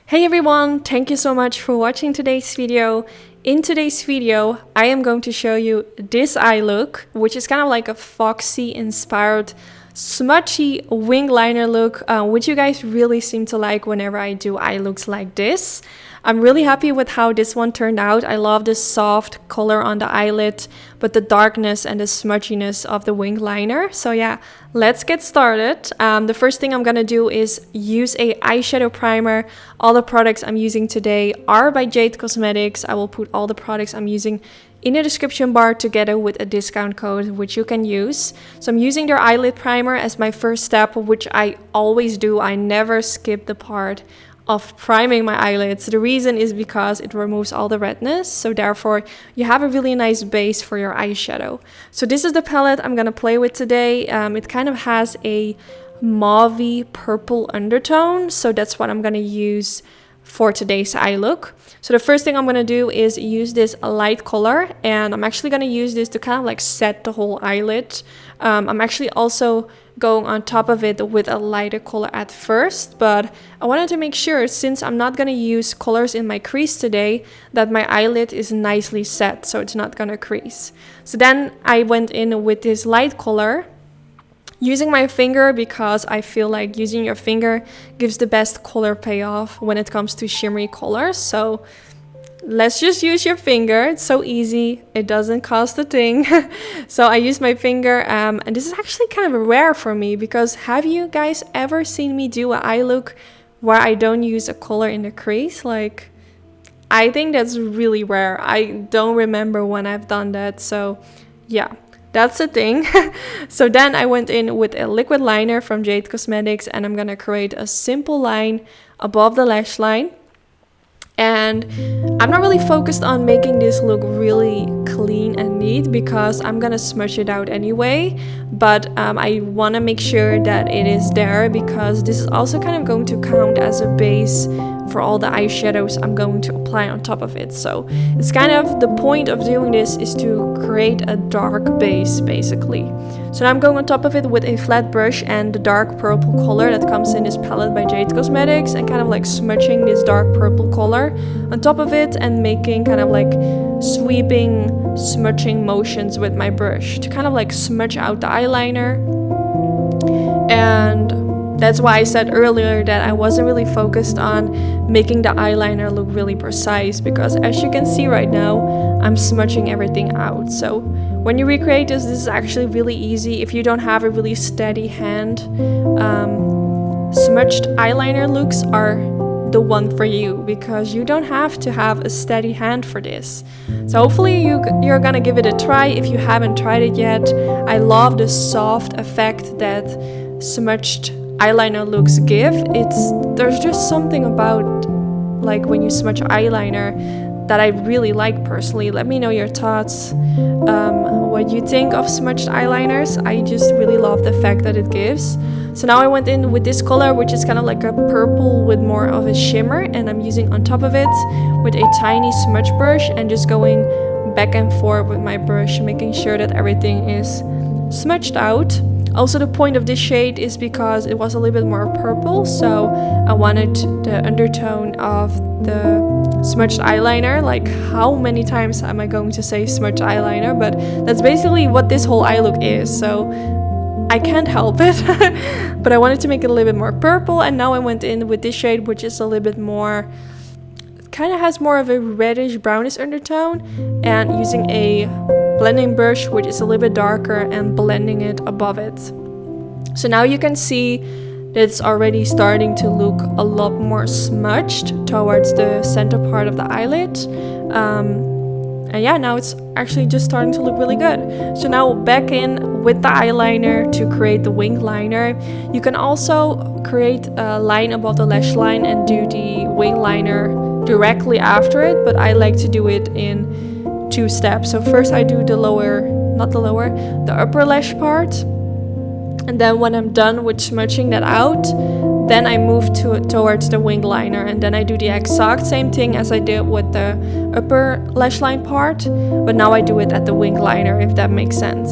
Hey everyone, thank you so much for watching today's video. In today's video, I am going to show you this eye look, which is kind of like a Foxy inspired smudgy wing liner look, which you guys really seem to like whenever I do eye looks like this. I'm really happy with how this one turned out. I love the soft color on the eyelid, but the darkness and the smudginess of the wing liner. So yeah, let's get started. The first thing I'm gonna do is use a eyeshadow primer. All the products I'm using today are by Jade Cosmetics. I will put all the products I'm using in the description bar together with a discount code which you can use. So I'm using their eyelid primer as my first step, which I always do. I never skip the part of priming my eyelids. The reason is because it removes all the redness, so therefore you have a really nice base for your eyeshadow. So this is the palette I'm gonna play with today. It kind of has a mauvey purple undertone, so that's what I'm gonna use for today's eye look. So the first thing I'm gonna do is use this light color, and I'm actually gonna use this to kind of like set the whole eyelid. I'm actually also going on top of it with a lighter color at first, but I wanted to make sure, since I'm not gonna use colors in my crease today, that my eyelid is nicely set so it's not gonna crease. So then I went in with this light color using my finger, because I feel like using your finger gives the best color payoff when it comes to shimmery colors. So let's just use your finger. It's so easy. It doesn't cost a thing. So I use my finger, and this is actually kind of rare for me, because have you guys ever seen me do an eye look where I don't use a color in the crease? Like, I think that's really rare. I don't remember when I've done that. So yeah, that's the thing. So then I went in with a liquid liner from Jade Cosmetics, and I'm gonna create a simple line above the lash line. And I'm not really focused on making this look really clean and neat, because I'm gonna smudge it out anyway, but I want to make sure that it is there, because this is also kind of going to count as a base for all the eyeshadows I'm going to apply on top of it. So it's kind of the point of doing this is to create a dark base basically. So now I'm going on top of it with a flat brush and the dark purple color that comes in this palette by Jade Cosmetics, and kind of like smudging this dark purple color on top of it and making kind of like sweeping smudging motions with my brush to kind of like smudge out the eyeliner. And that's why I said earlier that I wasn't really focused on making the eyeliner look really precise, because as you can see right now, I'm smudging everything out. So when you recreate this is actually really easy. If you don't have a really steady hand, smudged eyeliner looks are the one for you, because you don't have to have a steady hand for this. So hopefully you're gonna give it a try if you haven't tried it yet. I love the soft effect that smudged eyeliner looks give. There's just something about like when you smudge eyeliner that I really like personally. Let me know your thoughts, what you think of smudged eyeliners. I just really love the effect that it gives. So now I went in with this color, which is kind of like a purple with more of a shimmer, and I'm using on top of it with a tiny smudge brush and just going back and forth with my brush, making sure that everything is smudged out. Also, the point of this shade is because it was a little bit more purple, so I wanted the undertone of the smudged eyeliner. Like, how many times am I going to say smudged eyeliner? But that's basically what this whole eye look is, so I can't help it. But I wanted to make it a little bit more purple, and now I went in with this shade, which is a little bit more, kind of has more of a reddish brownish undertone, and using a blending brush which is a little bit darker and blending it above it. So now you can see that it's already starting to look a lot more smudged towards the center part of the eyelid. And yeah, now it's actually just starting to look really good. So now back in with the eyeliner to create the wing liner. You can also create a line above the lash line and do the wing liner directly after it, but I like to do it in two steps. So first I do the upper lash part, and then when I'm done with smudging that out, then I move towards the wing liner, and then I do the exact same thing as I did with the upper lash line part, but now I do it at the wing liner, if that makes sense.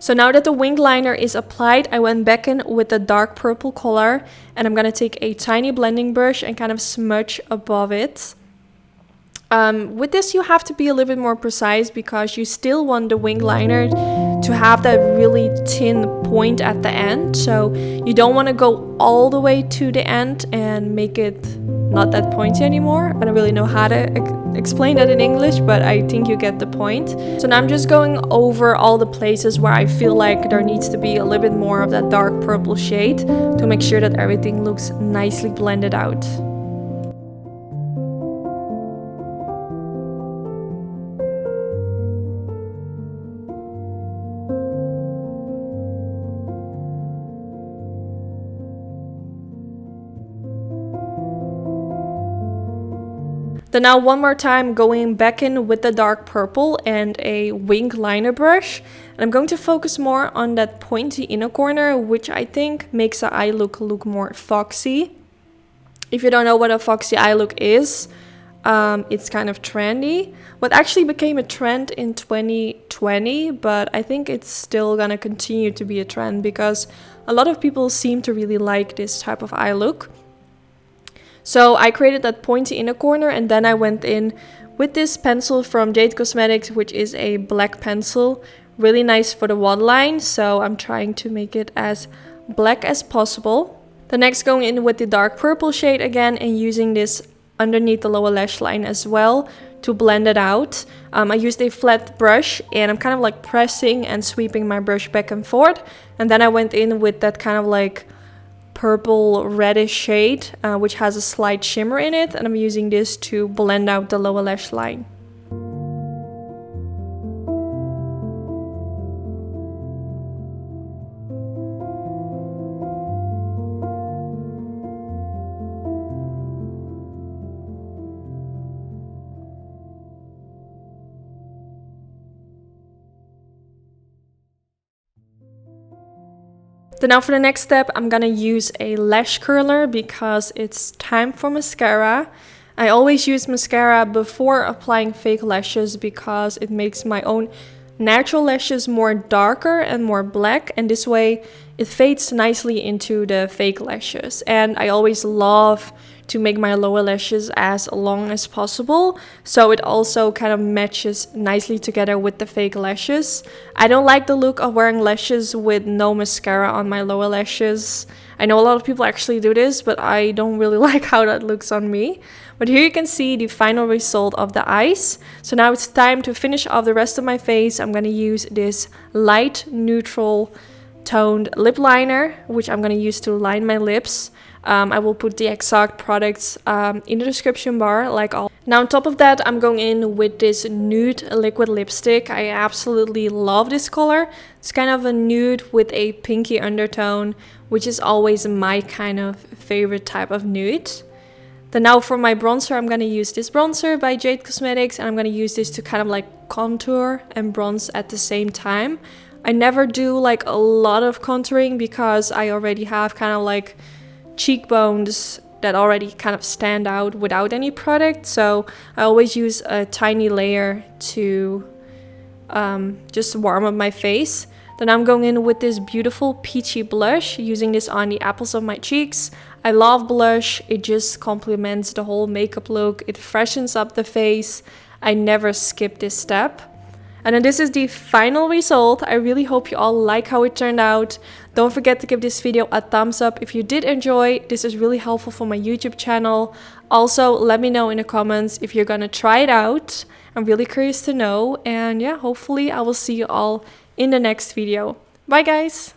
So now that the wing liner is applied, I went back in with the dark purple color, and I'm gonna take a tiny blending brush and kind of smudge above it. With this, you have to be a little bit more precise because you still want the wing liner to have that really thin point at the end. So you don't want to go all the way to the end and make it not that pointy anymore. I don't really know how to explain that in English, but I think you get the point. So now I'm just going over all the places where I feel like there needs to be a little bit more of that dark purple shade to make sure that everything looks nicely blended out. Then now one more time going back in with the dark purple and a wing liner brush. And I'm going to focus more on that pointy inner corner, which I think makes the eye look more foxy. If you don't know what a foxy eye look is, it's kind of trendy. What actually became a trend in 2020, but I think it's still gonna continue to be a trend because a lot of people seem to really like this type of eye look. So I created that pointy inner corner, and then I went in with this pencil from Jade Cosmetics, which is a black pencil, really nice for the waterline. So I'm trying to make it as black as possible. The next going in with the dark purple shade again and using this underneath the lower lash line as well to blend it out. I used a flat brush and I'm kind of like pressing and sweeping my brush back and forth. And then I went in with that kind of like purple reddish shade, which has a slight shimmer in it, and I'm using this to blend out the lower lash line. Then now for the next step, I'm gonna use a lash curler because it's time for mascara. I always use mascara before applying fake lashes because it makes my own natural lashes more darker and more black, and this way it fades nicely into the fake lashes. And I always love to make my lower lashes as long as possible, so it also kind of matches nicely together with the fake lashes. I don't like the look of wearing lashes with no mascara on my lower lashes. I know a lot of people actually do this, but I don't really like how that looks on me. But here you can see the final result of the eyes. So now it's time to finish off the rest of my face. I'm gonna use this light neutral toned lip liner, which I'm gonna use to line my lips. I will put the exact products in the description bar, like all. Now on top of that, I'm going in with this nude liquid lipstick. I absolutely love this color. It's kind of a nude with a pinky undertone, which is always my kind of favorite type of nude. Then now for my bronzer, I'm going to use this bronzer by Jade Cosmetics, and I'm going to use this to kind of like contour and bronze at the same time. I never do like a lot of contouring because I already have kind of like cheekbones that already kind of stand out without any product, so I always use a tiny layer to just warm up my face. Then I'm going in with this beautiful peachy blush, using this on the apples of my cheeks. I love blush, it just complements the whole makeup look, it freshens up the face. I never skip this step. And then this is the final result. I really hope you all like how it turned out. Don't forget to give this video a thumbs up if you did enjoy. This is really helpful for my YouTube channel. Also, let me know in the comments if you're gonna try it out. I'm really curious to know. And yeah, hopefully I will see you all in the next video. Bye guys!